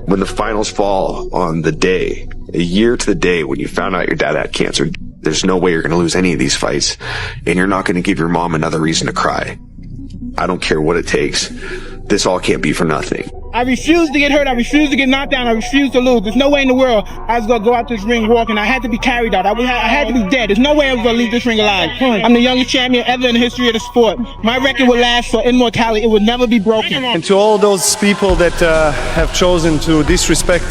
When the finals fall on the day, a year to the day when you found out your dad had cancer, there's no way you're going to lose any of these fights, and you're not going to give your mom another reason to cry. I don't care what it takes. This all can't be for nothing. I refuse to get hurt. I refuse to get knocked down. I refuse to lose. There's no way in the world I was going to go out this ring walking. I had to be carried out. I had to be dead. There's no way I was going to leave this ring alive. I'm the youngest champion ever in the history of the sport. My record will last for immortality. It will never be broken. And to all those people that have chosen to disrespect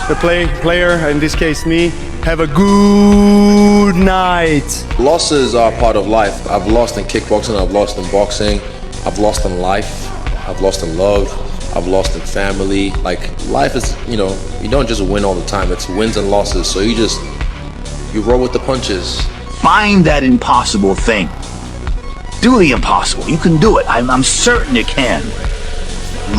the player, in this case me, have a good night. Losses are part of life. I've lost in kickboxing, I've lost in boxing, I've lost in life, I've lost in love, I've lost in family. Like, life is, you don't just win all the time. It's wins and losses. So you roll with the punches. Find that impossible thing. Do the impossible. You can do it. I'm certain you can.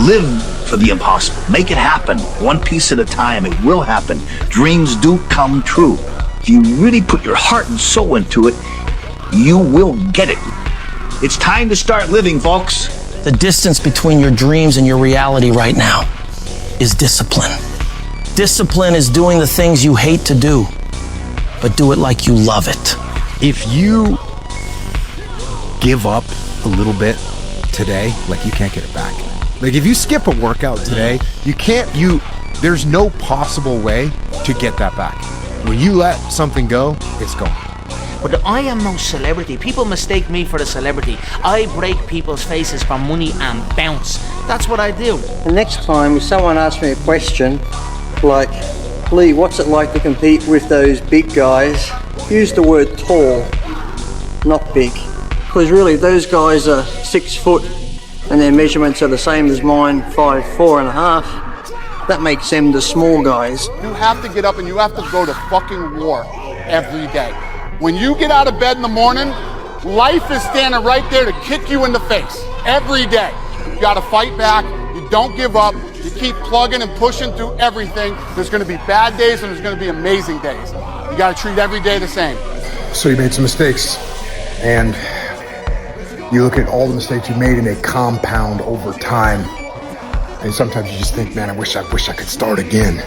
Live for the impossible. Make it happen. One piece at a time. It will happen. Dreams do come true. If you really put your heart and soul into it, you will get it. It's time to start living, folks. The distance between your dreams and your reality right now is discipline. Discipline is doing the things you hate to do, but do it like you love it. If you give up a little bit today, like, you can't get it back. Like, if you skip a workout today, there's no possible way to get that back. When you let something go, it's gone. But I am no celebrity. People mistake me for a celebrity. I break people's faces for money and bounce. That's what I do. The next time if someone asks me a question like, Lee, what's it like to compete with those big guys? Use the word tall, not big. Because really, those guys are 6 foot and their measurements are the same as mine, 5'4.5". That makes them the small guys. You have to get up and you have to go to fucking war every day. When you get out of bed in the morning, life is standing right there to kick you in the face every day. You gotta fight back, you don't give up, you keep plugging and pushing through everything. There's gonna be bad days and there's gonna be amazing days. You gotta treat every day the same. So you made some mistakes, and you look at all the mistakes you made and they compound over time. And sometimes you just think, man, I wish I could start again.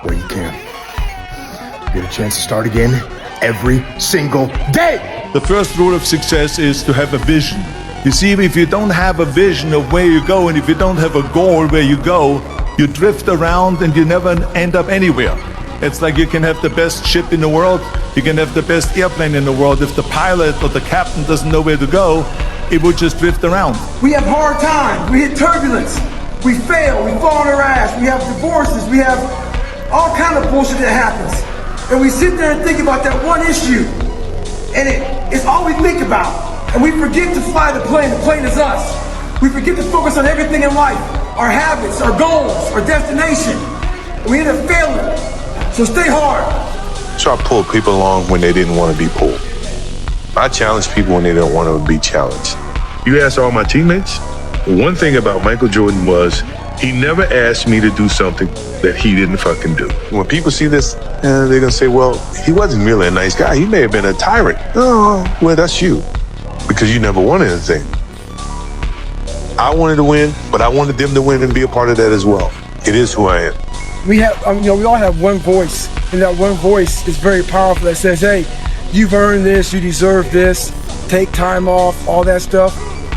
Well, you can. You get a chance to start again every single day. The first rule of success is to have a vision. You see, if you don't have a vision of where you go, and if you don't have a goal where you go, you drift around and you never end up anywhere. It's like you can have the best ship in the world, you can have the best airplane in the world. If the pilot or the captain doesn't know where to go, it will just drift around. We have hard times, we hit turbulence, we fail, we fall on our ass, we have divorces, we have all kind of bullshit that happens. And we sit there and think about that one issue, and it's all we think about. And we forget to fly the plane is us. We forget to focus on everything in life, our habits, our goals, our destination. And we end up failing. So stay hard. So I pulled people along when they didn't want to be pulled. I challenge people when they don't want to be challenged. You ask all my teammates, one thing about Michael Jordan was he never asked me to do something that he didn't fucking do. When people see this, they're going to say, well, he wasn't really a nice guy. He may have been a tyrant. Oh, well, that's you, because you never won anything. I wanted to win, but I wanted them to win and be a part of that as well. It is who I am. We have, we all have one voice, and that one voice is very powerful that says, hey, you've earned this, you deserve this, take time off, all that stuff.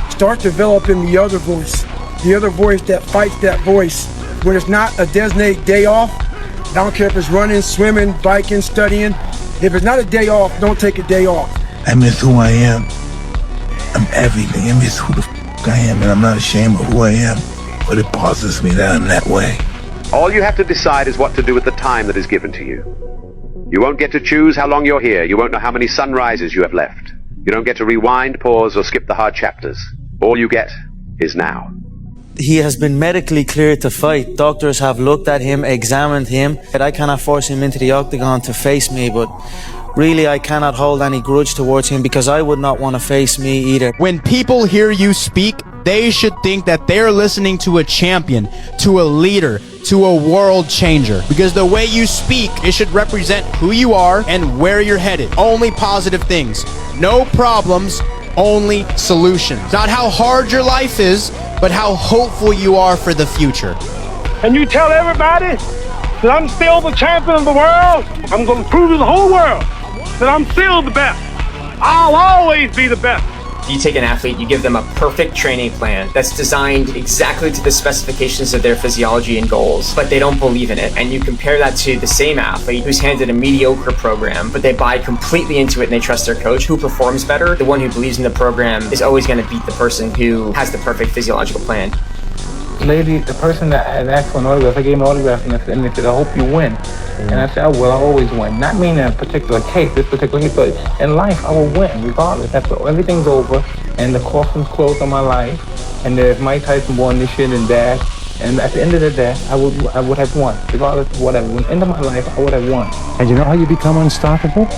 Start developing the other voice that fights that voice. When it's not a designated day off, I don't care if it's running, swimming, biking, studying. If it's not a day off, don't take a day off. I miss who I am. I'm everything. I miss who the I am, and I'm not ashamed of who I am, but it bothers me that I'm that way. All you have to decide is what to do with the time that is given to you. You won't get to choose how long you're here. You won't know how many sunrises you have left. You don't get to rewind, pause, or skip the hard chapters. All you get is now. He has been medically cleared to fight. Doctors have looked at him, examined him. I cannot force him into the octagon to face me, but really I cannot hold any grudge towards him because I would not want to face me either. When people hear you speak, they should think that they're listening to a champion, to a leader, to a world changer. Because the way you speak, it should represent who you are and where you're headed. Only positive things. No problems, only solutions. Not how hard your life is, but how hopeful you are for the future. and you tell everybody that I'm still the champion of the world, I'm going to prove to the whole world that I'm still the best. I'll always be the best. You take an athlete, you give them a perfect training plan that's designed exactly to the specifications of their physiology and goals, but they don't believe in it. And you compare that to the same athlete who's handed a mediocre program, but they buy completely into it and they trust their coach. Who performs better? The one who believes in the program is always going to beat the person who has the perfect physiological plan. Lady, the person that had asked for an autograph, I gave him an autograph and they said, I hope you win. And I said, I will, I always win. Not meaning a particular case, this particular case, but in life, I will win regardless. Everything's over and the coffin's closed on my life. And if Mike Tyson won this shit and that, and at the end of the day, I would have won. Regardless of whatever. At the end of my life, I would have won. And you know how you become unstoppable?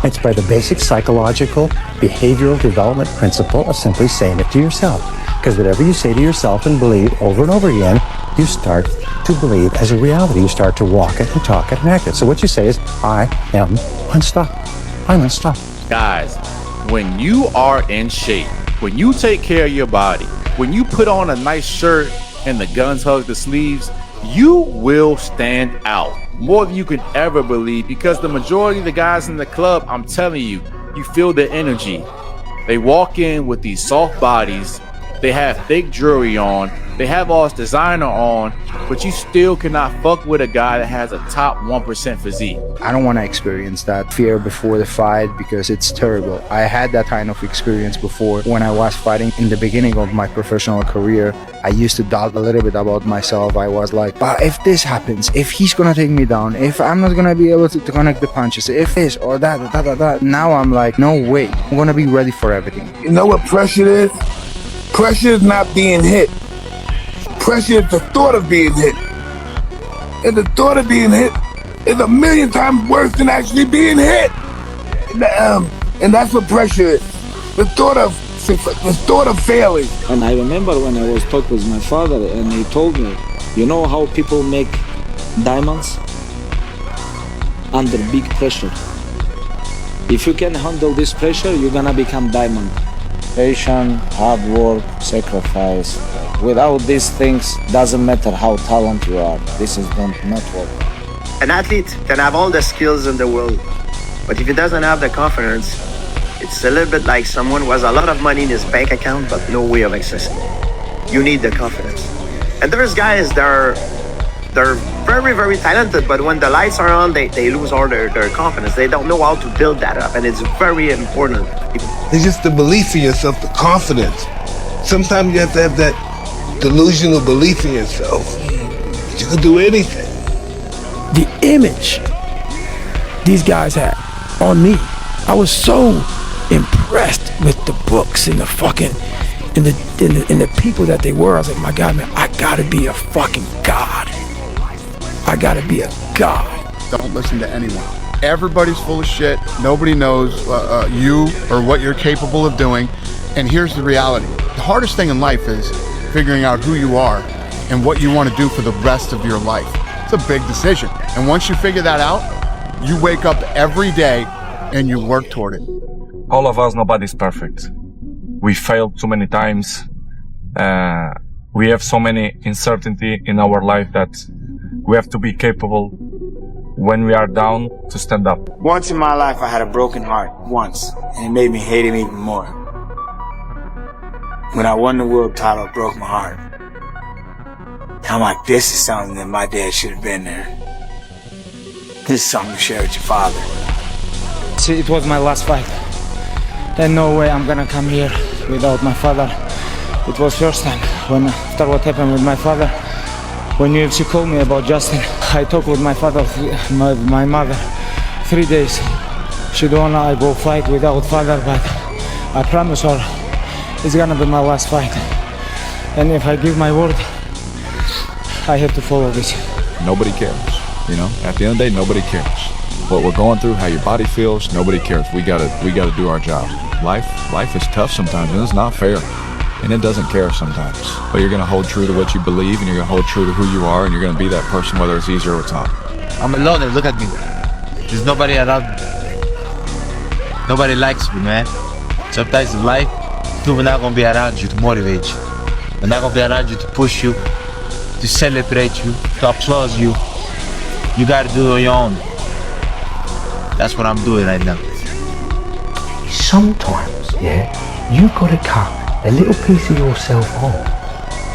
It's by the basic psychological, behavioral development principle of simply saying it to yourself. Because whatever you say to yourself and believe over and over again, you start to believe as a reality. You start to walk it and talk it and act it. So what you say is, I am unstoppable. I'm unstoppable. Guys, when you are in shape, when you take care of your body, when you put on a nice shirt and the guns hug the sleeves, you will stand out more than you can ever believe, because the majority of the guys in the club, I'm telling you, you feel the energy. They walk in with these soft bodies, they have thick jewelry on, they have all this designer on, but you still cannot fuck with a guy that has a top 1% physique. I don't want to experience that fear before the fight because it's terrible. I had that kind of experience before when I was fighting in the beginning of my professional career. I used to doubt a little bit about myself. I was like, but if this happens, if he's gonna take me down, if I'm not gonna be able to connect the punches, if this or that. Now I'm like, no way, I'm gonna be ready for everything. You know what pressure is? Pressure is not being hit. Pressure is the thought of being hit. And the thought of being hit is a million times worse than actually being hit. And that's what pressure is. The thought of failing. And I remember when I was talking with my father and he told me, you know how people make diamonds? Under big pressure. If you can handle this pressure, you're gonna become diamond. Patience, hard work, sacrifice. Without these things, doesn't matter how talented you are. This is not work. An athlete can have all the skills in the world, but if he doesn't have the confidence, it's a little bit like someone who has a lot of money in his bank account but no way of accessing it. You need the confidence. And there's guys that are very, very talented, but when the lights are on, they lose all their confidence. They don't know how to build that up, and it's very important. It's just the belief in yourself, the confidence. Sometimes you have to have that delusional belief in yourself. You can do anything. The image these guys had on me, I was so impressed with the books and the fucking and the people that they were. I was like, my God, man, I gotta be a fucking god. I gotta be a god. Don't listen to anyone. Everybody's full of shit. Nobody knows you or what you're capable of doing. And here's the reality. The hardest thing in life is figuring out who you are and what you want to do for the rest of your life. It's a big decision. And once you figure that out, you wake up every day and you work toward it. All of us, nobody's perfect. We failed too many times. We have so many uncertainty in our life that we have to be capable when we are down to stand up. Once in my life, I had a broken heart. Once. And it made me hate him even more. When I won the world title, it broke my heart. I'm like, this is something that my dad should have been there. This is something to share with your father. See, it was my last fight. There's no way I'm gonna come here without my father. It was first time when, after what happened with my father, when UFC called me about Justin, I talked with my father, my mother, 3 days. She don't wanna I go fight without father, but I promise her it's gonna be my last fight. And if I give my word, I have to follow this. Nobody cares, you know? At the end of the day, nobody cares. What we're going through, how your body feels, nobody cares. We gotta do our job. Life is tough sometimes, and it's not fair. And it doesn't care sometimes. But you're gonna hold true to what you believe, and you're gonna hold true to who you are, and you're gonna be that person whether it's easy or it's hard. I'm a loner, look at me. There's nobody around me. Nobody likes me, man. Sometimes in life, people are not gonna be around you to motivate you. They're not gonna be around you to push you. to celebrate you, to applaud you. You gotta do it on your own. That's what I'm doing right now. Sometimes, yeah, you gotta cut a little piece of yourself off,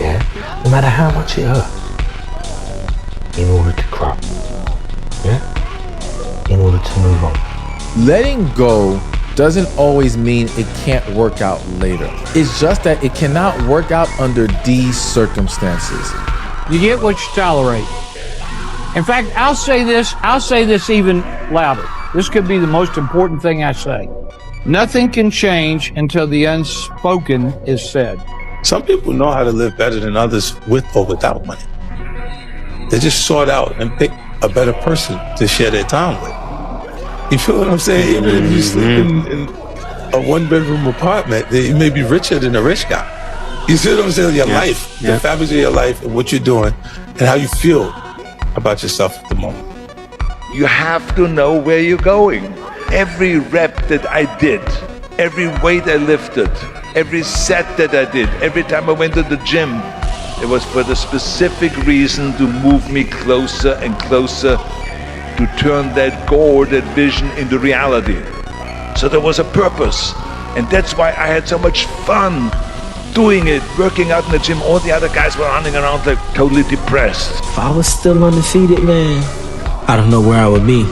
yeah, no matter how much it hurts, in order to grow, yeah, in order to move on. Letting go doesn't always mean it can't work out later. It's just that it cannot work out under these circumstances. You get what you tolerate. In fact, I'll say this even louder. This could be the most important thing I say. Nothing can change until the unspoken is said. Some people know how to live better than others with or without money. They just sort out and pick a better person to share their time with. You feel what I'm saying? Even if you sleep in a one-bedroom apartment, you may be richer than a rich guy. You see what I'm saying? Your life, the fabric of your life and what you're doing and how you feel about yourself at the moment. You have to know where you're going. Every rep that I did, every weight I lifted, every set that I did, every time I went to the gym, it was for the specific reason to move me closer and closer to turn that goal, that vision into reality. So there was a purpose. And that's why I had so much fun doing it, working out in the gym. All the other guys were running around like totally depressed. If I was still undefeated, man, I don't know where I would be.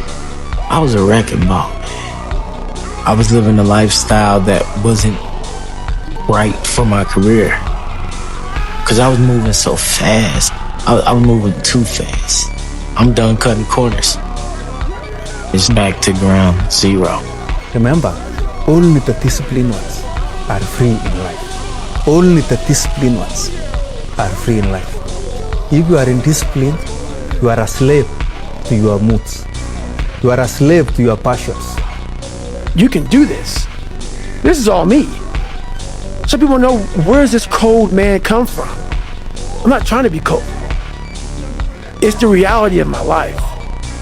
I was a wrecking ball, man. I was living a lifestyle that wasn't right for my career. Cause I was moving so fast. I was moving too fast. I'm done cutting corners. It's back to ground zero. Remember, only the disciplined ones are free in life. Only the disciplined ones are free in life. If you are indisciplined, you are a slave to your moods. You are a slave to your passions. You can do this. This is all me. Some people know, where does this cold man come from? I'm not trying to be cold. It's the reality of my life.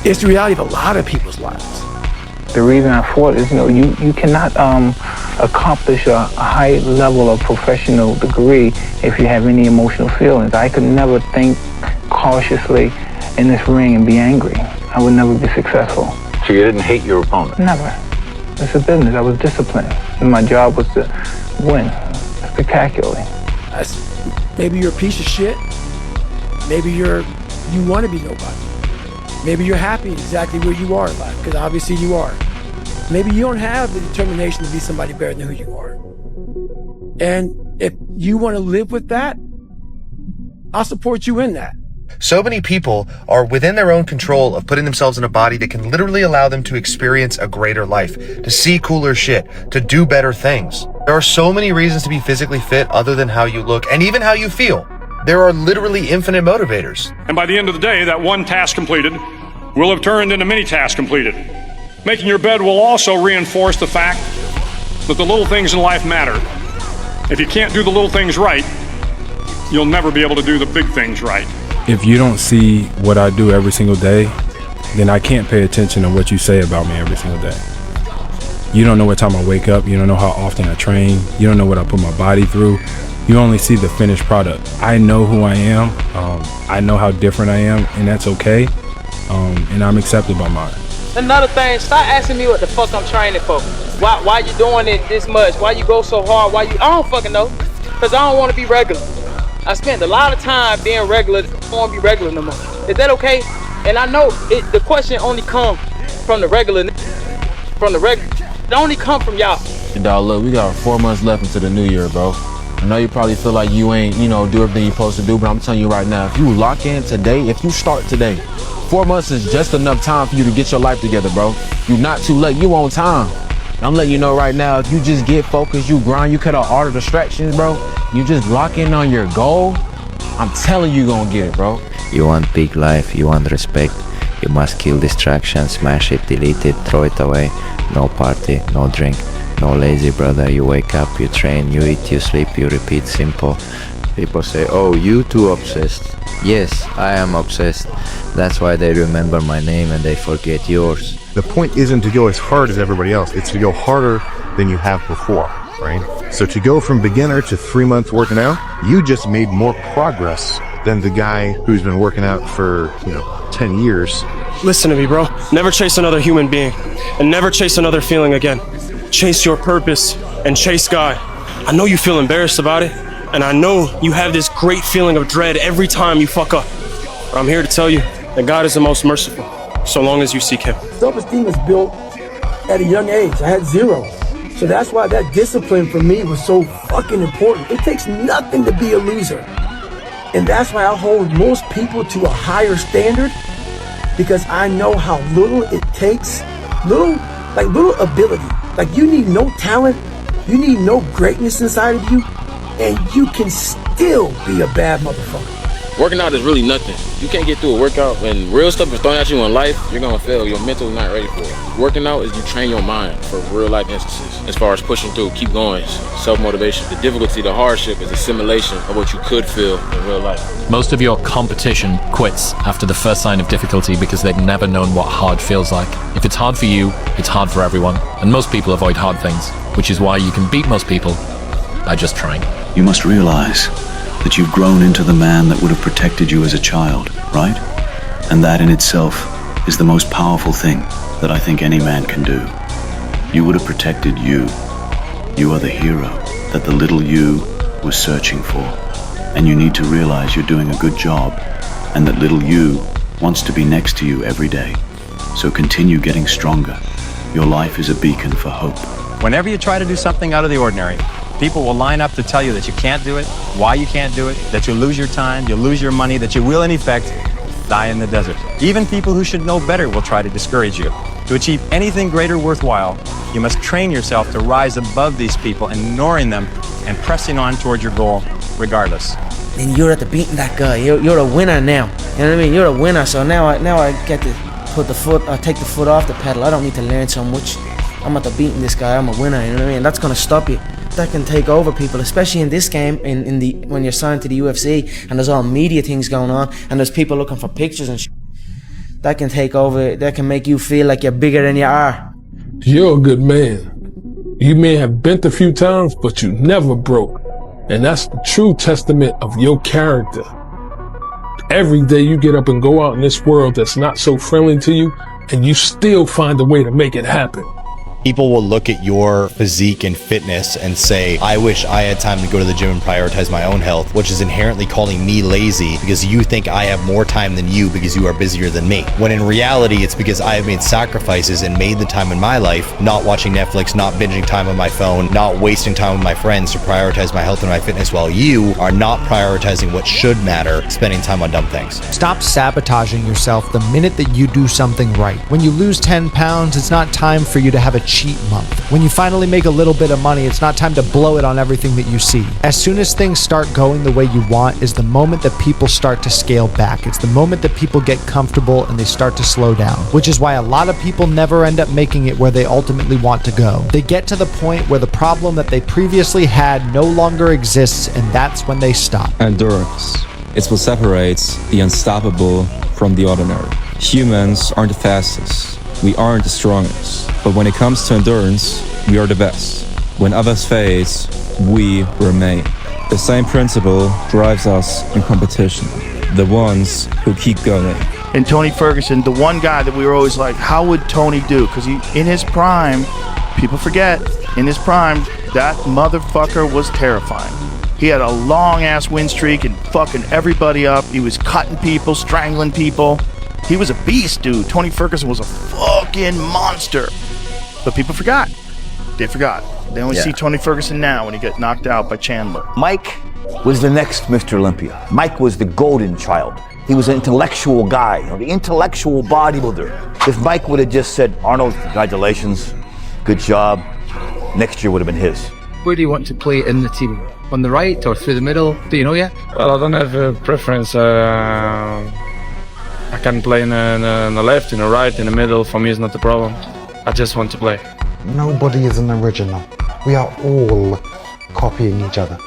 It's the reality of a lot of people's lives. The reason I fought is, you cannot accomplish a high level of professional degree if you have any emotional feelings. I could never think cautiously in this ring and be angry. I would never be successful. So you didn't hate your opponent? Never. It's a business. I was disciplined. And my job was to win spectacularly. Maybe you're a piece of shit. Maybe you want to be nobody. Maybe you're happy exactly where you are in life, because obviously you are. Maybe you don't have the determination to be somebody better than who you are. And if you want to live with that, I'll support you in that. So many people are within their own control of putting themselves in a body that can literally allow them to experience a greater life, to see cooler shit, to do better things. There are so many reasons to be physically fit other than how you look and even how you feel. There are literally infinite motivators. And by the end of the day, that one task completed will have turned into many tasks completed. Making your bed will also reinforce the fact that the little things in life matter. If you can't do the little things right, you'll never be able to do the big things right. If you don't see what I do every single day, then I can't pay attention to what you say about me every single day. You don't know what time I wake up. You don't know how often I train. You don't know what I put my body through. You only see the finished product. I know who I am. I know how different I am, and that's okay. And I'm accepted by mine. Another thing, stop asking me what the fuck I'm training for. Why you doing it this much? Why you go so hard? I don't fucking know. Cause I don't want to be regular. I spent a lot of time being regular. I don't want to be regular no more. Is that okay? And I know the question only comes from the regular. It only come from y'all. Dog, look, we got 4 months left into the new year, bro. I know you probably feel like you ain't, do everything you're supposed to do, but I'm telling you right now, if you lock in today, if you start today, 4 months is just enough time for you to get your life together, bro. You're not too late, you on time. I'm letting you know right now, if you just get focused, you grind, you cut out all the distractions, bro, you just lock in on your goal, I'm telling you gonna get it, bro. You want big life, you want respect, you must kill distractions, smash it, delete it, throw it away. No party, no drink, no lazy, brother. You wake up, you train, you eat, you sleep, you repeat, simple. People say, oh, you too obsessed. Yes, I am obsessed. That's why they remember my name and they forget yours. The point isn't to go as hard as everybody else. It's to go harder than you have before, right? So to go from beginner to 3 months working out, you just made more progress than the guy who's been working out for, 10 years. Listen to me, bro. Never chase another human being, and never chase another feeling again. Chase your purpose and chase God. I know you feel embarrassed about it, and I know you have this great feeling of dread every time you fuck up. But I'm here to tell you that God is the most merciful, so long as you seek Him. Self-esteem is built at a young age. I had 0. So that's why that discipline for me was so fucking important. It takes nothing to be a loser. And that's why I hold most people to a higher standard, because I know how little it takes, little ability. Like, you need no talent, you need no greatness inside of you, and you can still be a bad motherfucker. Working out is really nothing. You can't get through a workout. When real stuff is thrown at you in life, you're gonna fail. Your mental is not ready for it. Working out is you train your mind for real life instances. As far as pushing through, keep going, self-motivation. The difficulty, the hardship is a simulation of what you could feel in real life. Most of your competition quits after the first sign of difficulty because they've never known what hard feels like. If it's hard for you, it's hard for everyone. And most people avoid hard things, which is why you can beat most people by just trying. You must realize that you've grown into the man that would have protected you as a child, right? And that in itself is the most powerful thing that I think any man can do. You would have protected you. You are the hero that the little you was searching for. And you need to realize you're doing a good job, and that little you wants to be next to you every day. So continue getting stronger. Your life is a beacon for hope. Whenever you try to do something out of the ordinary, people will line up to tell you that you can't do it, why you can't do it, that you'll lose your time, you'll lose your money, that you will in effect die in the desert. Even people who should know better will try to discourage you. To achieve anything greater worthwhile, you must train yourself to rise above these people, ignoring them and pressing on towards your goal regardless. And you're at the beating that guy. You're a winner now. You know what I mean? You're a winner. So now I get to take the foot off the pedal. I don't need to learn so much. I'm at the beating this guy. I'm a winner. You know what I mean? That's gonna stop you. That can take over people, especially in this game. When you're signed to the UFC and there's all media things going on and there's people looking for pictures and that can take over. That can make you feel like you're bigger than you are. You're a good man. You may have bent a few times, but you never broke. And that's the true testament of your character. Every day you get up and go out in this world that's not so friendly to you, and you still find a way to make it happen. People will look at your physique and fitness and say, I wish I had time to go to the gym and prioritize my own health, which is inherently calling me lazy because you think I have more time than you because you are busier than me. When in reality, it's because I have made sacrifices and made the time in my life, not watching Netflix, not binging time on my phone, not wasting time with my friends to prioritize my health and my fitness, while you are not prioritizing what should matter, spending time on dumb things. Stop sabotaging yourself the minute that you do something right. When you lose 10 pounds, it's not time for you to have a cheat month. When you finally make a little bit of money, it's not time to blow it on everything that you see. As soon as things start going the way you want is the moment that people start to scale back. It's the moment that people get comfortable and they start to slow down, which is why a lot of people never end up making it where they ultimately want to go. They get to the point where the problem that they previously had no longer exists, and that's when they stop. Endurance. It's what separates the unstoppable from the ordinary. Humans aren't the fastest. We aren't the strongest, but when it comes to endurance, we are the best. When others fade, we remain. The same principle drives us in competition. The ones who keep going. And Tony Ferguson, the one guy that we were always like, how would Tony do? Because in his prime, people forget, in his prime, that motherfucker was terrifying. He had a long ass win streak and fucking everybody up. He was cutting people, strangling people. He was a beast, dude. Tony Ferguson was a fucking monster. But people forgot. They forgot. They only see Tony Ferguson now when he got knocked out by Chandler. Mike was the next Mr. Olympia. Mike was the golden child. He was an intellectual guy, the intellectual bodybuilder. If Mike would have just said, Arnold, congratulations, good job, next year would have been his. Where do you want to play in the team? On the right or through the middle? Do you know yet? Well, I don't have a preference. I can play in the left, in the right, in the middle. For me, it's not a problem. I just want to play. Nobody is an original. We are all copying each other.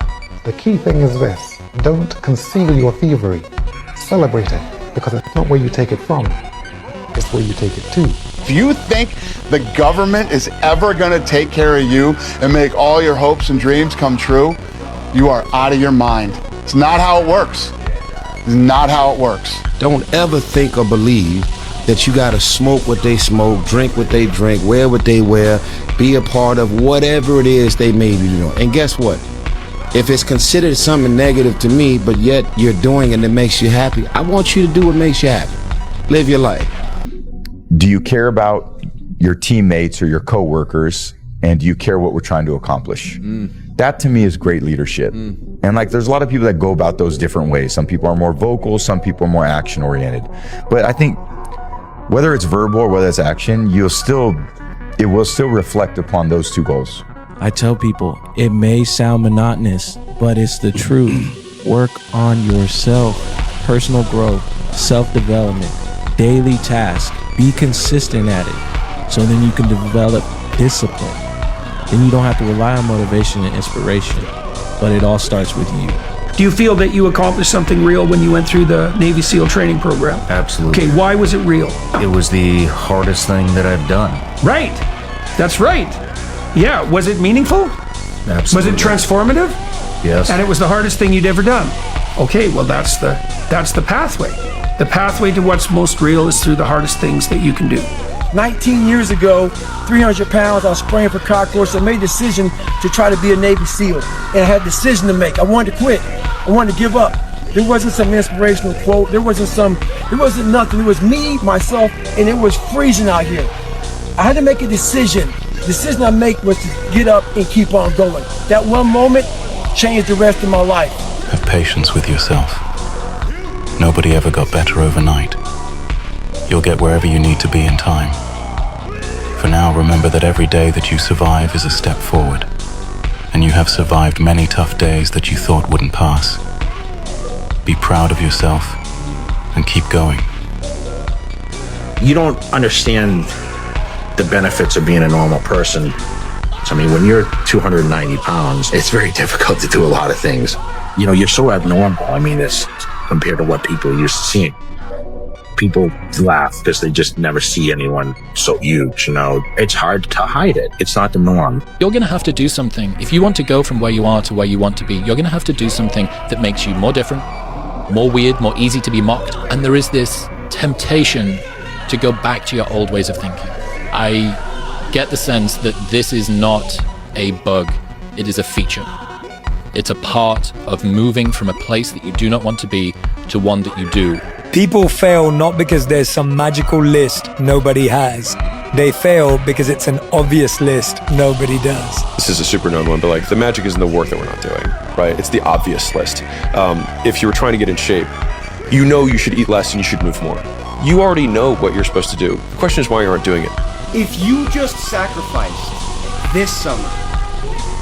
The key thing is this: don't conceal your thievery. Celebrate it, because it's not where you take it from, it's where you take it to. If you think the government is ever going to take care of you and make all your hopes and dreams come true, you are out of your mind. It's not how it works. Not how it works. Don't ever think or believe that you gotta smoke what they smoke, drink what they drink, wear what they wear, be a part of whatever it is they may be doing. And guess what? If it's considered something negative to me, but yet you're doing it and it makes you happy, I want you to do what makes you happy. Live your life. Do you care about your teammates or your coworkers, and do you care what we're trying to accomplish? That to me is great leadership. And like, there's a lot of people that go about those different ways. Some people are more vocal, some people are more action oriented. But I think whether it's verbal or whether it's action, it will still reflect upon those two goals. I tell people, it may sound monotonous, but it's the truth. Work on yourself, personal growth, self-development, daily tasks. Be consistent at it, so then you can develop discipline. Then you don't have to rely on motivation and inspiration, but it all starts with you. Do you feel that you accomplished something real when you went through the Navy SEAL training program? Absolutely. Okay, why was it real? It was the hardest thing that I've done. Right. That's right. Yeah. Was it meaningful? Absolutely. Was it transformative? Yes. And it was the hardest thing you'd ever done. Okay, well that's the pathway. The pathway to what's most real is through the hardest things that you can do. 19 years ago, 300 pounds, I was spraying for cockroaches. I made a decision to try to be a Navy SEAL. And I had a decision to make. I wanted to quit. I wanted to give up. There wasn't some inspirational quote. There wasn't nothing. It was me, myself, and it was freezing out here. I had to make a decision. The decision I make was to get up and keep on going. That one moment changed the rest of my life. Have patience with yourself. Nobody ever got better overnight. You'll get wherever you need to be in time. For now, remember that every day that you survive is a step forward, and you have survived many tough days that you thought wouldn't pass. Be proud of yourself and keep going. You don't understand the benefits of being a normal person. I mean, when you're 290 pounds, it's very difficult to do a lot of things. You know, you're so abnormal. I mean, it's compared to what people are used to seeing. People laugh because they just never see anyone so huge, you know. It's hard to hide it. It's not the norm. You're going to have to do something. If you want to go from where you are to where you want to be, you're going to have to do something that makes you more different, more weird, more easy to be mocked. And there is this temptation to go back to your old ways of thinking. I get the sense that this is not a bug. It is a feature. It's a part of moving from a place that you do not want to be to one that you do. People fail not because there's some magical list nobody has. They fail because it's an obvious list nobody does. This is a super known one, but like the magic is in the work that we're not doing, right? It's the obvious list. If you were trying to get in shape, you know you should eat less and you should move more. You already know what you're supposed to do. The question is why you aren't doing it. If you just sacrificed this summer,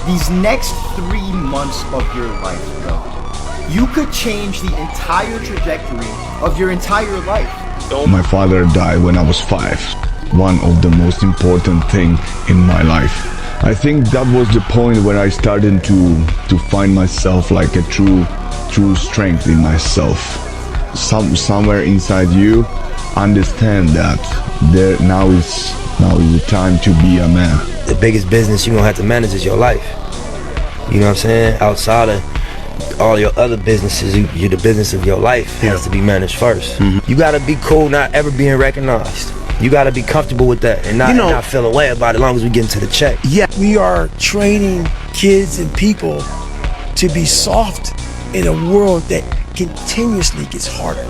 these next 3 months of your life, bro, you could change the entire trajectory of your entire life. My father died when I was 5. One of the most important things in my life. I think that was the point where I started to find myself, like a true strength in myself. Somewhere inside you understand that now is the time to be a man. The biggest business you're gonna have to manage is your life. You know what I'm saying? Outside of all your other businesses, the business of your life has to be managed first. You gotta be cool not ever being recognized. You gotta be comfortable with that and not feel away about it as long as we get into the check. Yeah. We are training kids and people to be soft in a world that continuously gets harder.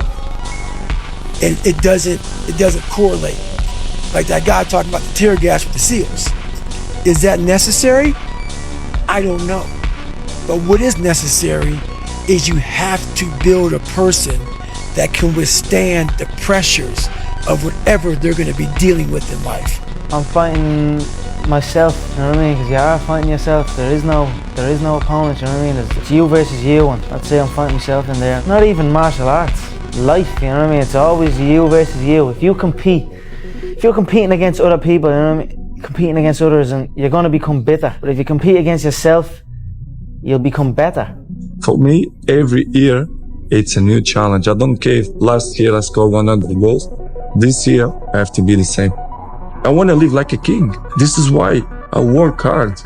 And it doesn't correlate. Like that guy talking about the tear gas with the SEALs. Is that necessary? I don't know. But what is necessary is you have to build a person that can withstand the pressures of whatever they're going to be dealing with in life. I'm fighting myself, you know what I mean? Because you are fighting yourself. There is no opponent, you know what I mean? It's you versus you, and I'd say I'm fighting myself in there. Not even martial arts, life, you know what I mean? It's always you versus you. If you're competing against other people, you know what I mean? Competing against others, and you're going to become bitter. But if you compete against yourself, you'll become better. For me, every year, it's a new challenge. I don't care if last year I scored 100 goals. This year, I have to be the same. I want to live like a king. This is why I work hard.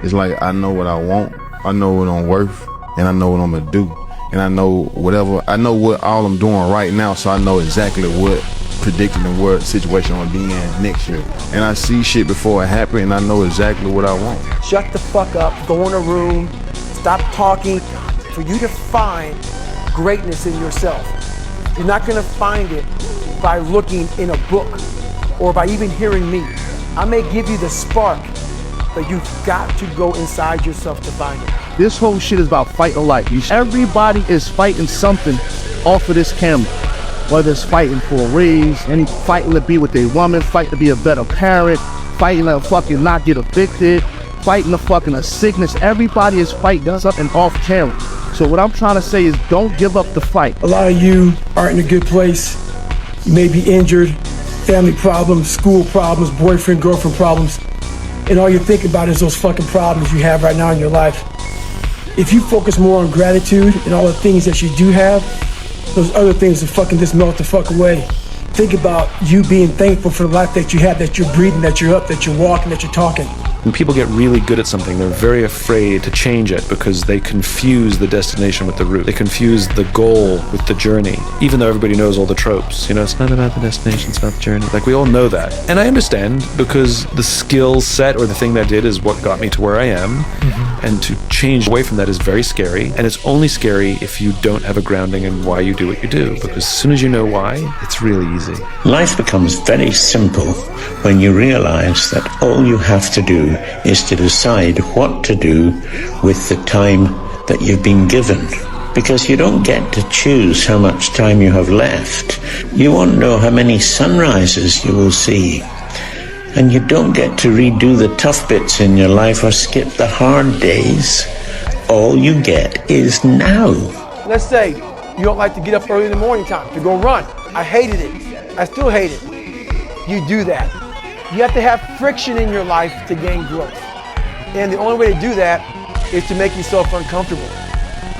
It's like I know what I want, I know what I'm worth, and I know what I'm going to do. and I know what all I'm doing right now, so I know exactly what predicting and what situation I'm gonna be in next year. And I see shit before it happens, and I know exactly what I want. Shut the fuck up, go in a room, stop talking. For you to find greatness in yourself, you're not gonna find it by looking in a book or by even hearing me. I may give you the spark, but you've got to go inside yourself to find it. This whole shit is about fight or life. Everybody is fighting something off of this camera. Whether it's fighting for a raise, any fighting to be with their woman, fighting to be a better parent, fighting to fucking not get evicted, fighting a sickness. Everybody is fighting something off camera. So what I'm trying to say is don't give up the fight. A lot of you aren't in a good place. You may be injured, family problems, school problems, boyfriend, girlfriend problems. And all you're thinking about is those fucking problems you have right now in your life. If you focus more on gratitude and all the things that you do have, those other things will fucking just melt the fuck away. Think about you being thankful for the life that you have, that you're breathing, that you're up, that you're walking, that you're talking. When people get really good at something, they're very afraid to change it because they confuse the destination with the route. They confuse the goal with the journey, even though everybody knows all the tropes. You know, it's not about the destination, it's about the journey. Like, we all know that. And I understand, because the skill set or the thing that I did is what got me to where I am. And to change away from that is very scary. And it's only scary if you don't have a grounding in why you do what you do. Because as soon as you know why, it's really easy. Life becomes very simple when you realize that all you have to do is to decide what to do with the time that you've been given. Because you don't get to choose how much time you have left. You won't know how many sunrises you will see. And you don't get to redo the tough bits in your life or skip the hard days. All you get is now. Let's say you don't like to get up early in the morning time to go run. I hated it. I still hate it. You do that. You have to have friction in your life to gain growth. And the only way to do that is to make yourself uncomfortable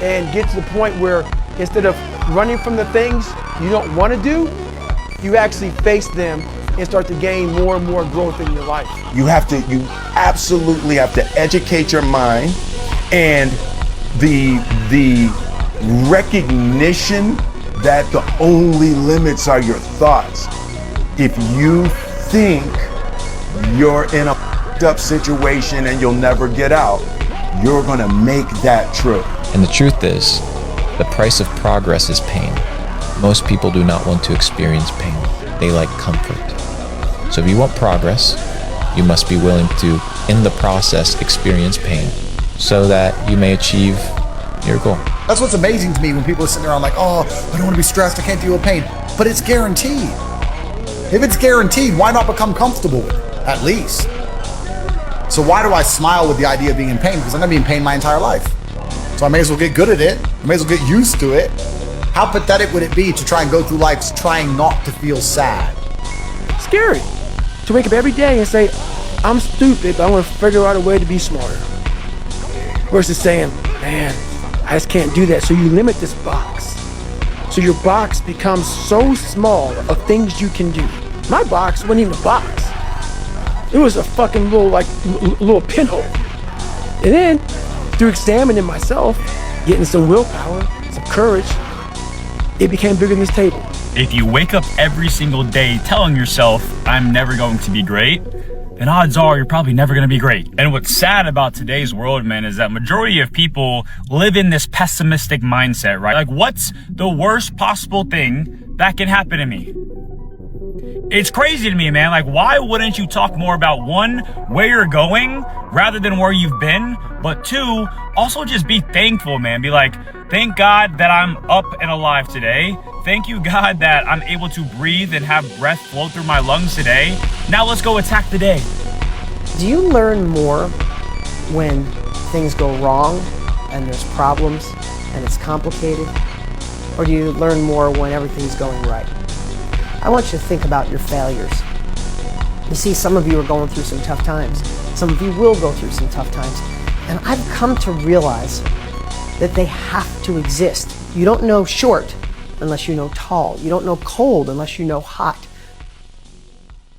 and get to the point where instead of running from the things you don't want to do, you actually face them and start to gain more and more growth in your life. You absolutely have to educate your mind, and the recognition that the only limits are your thoughts. If you think you're in a up situation and you'll never get out, you're gonna make that true. And the truth is, the price of progress is pain. Most people do not want to experience pain. They like comfort. So if you want progress, you must be willing to, in the process, experience pain so that you may achieve your goal. That's what's amazing to me when people are sitting around like, oh, I don't want to be stressed, I can't deal with pain. But it's guaranteed. If it's guaranteed, why not become comfortable with it, at least? So why do I smile with the idea of being in pain? Because I'm gonna be in pain my entire life. So I may as well get good at it. I may as well get used to it. How pathetic would it be to try and go through life trying not to feel sad? Scary to wake up every day and say, I'm stupid, but I'm gonna figure out a way to be smarter. Versus saying, man, I just can't do that. So you limit this box. So your box becomes so small of things you can do. My box wasn't even a box. It was a fucking little pinhole. And then, through examining myself, getting some willpower, some courage, it became bigger than this table. If you wake up every single day telling yourself, I'm never going to be great, then odds are you're probably never going to be great. And what's sad about today's world, man, is that majority of people live in this pessimistic mindset, right? Like, what's the worst possible thing that can happen to me? It's crazy to me, man. Like, why wouldn't you talk more about, one, where you're going rather than where you've been? But two, also just be thankful, man. Be like, thank God that I'm up and alive today. Thank you, God, that I'm able to breathe and have breath flow through my lungs today. Now let's go attack the day. Do you learn more when things go wrong and there's problems and it's complicated? Or do you learn more when everything's going right? I want you to think about your failures. You see, some of you are going through some tough times. Some of you will go through some tough times. And I've come to realize that they have to exist. You don't know short unless you know tall. You don't know cold unless you know hot.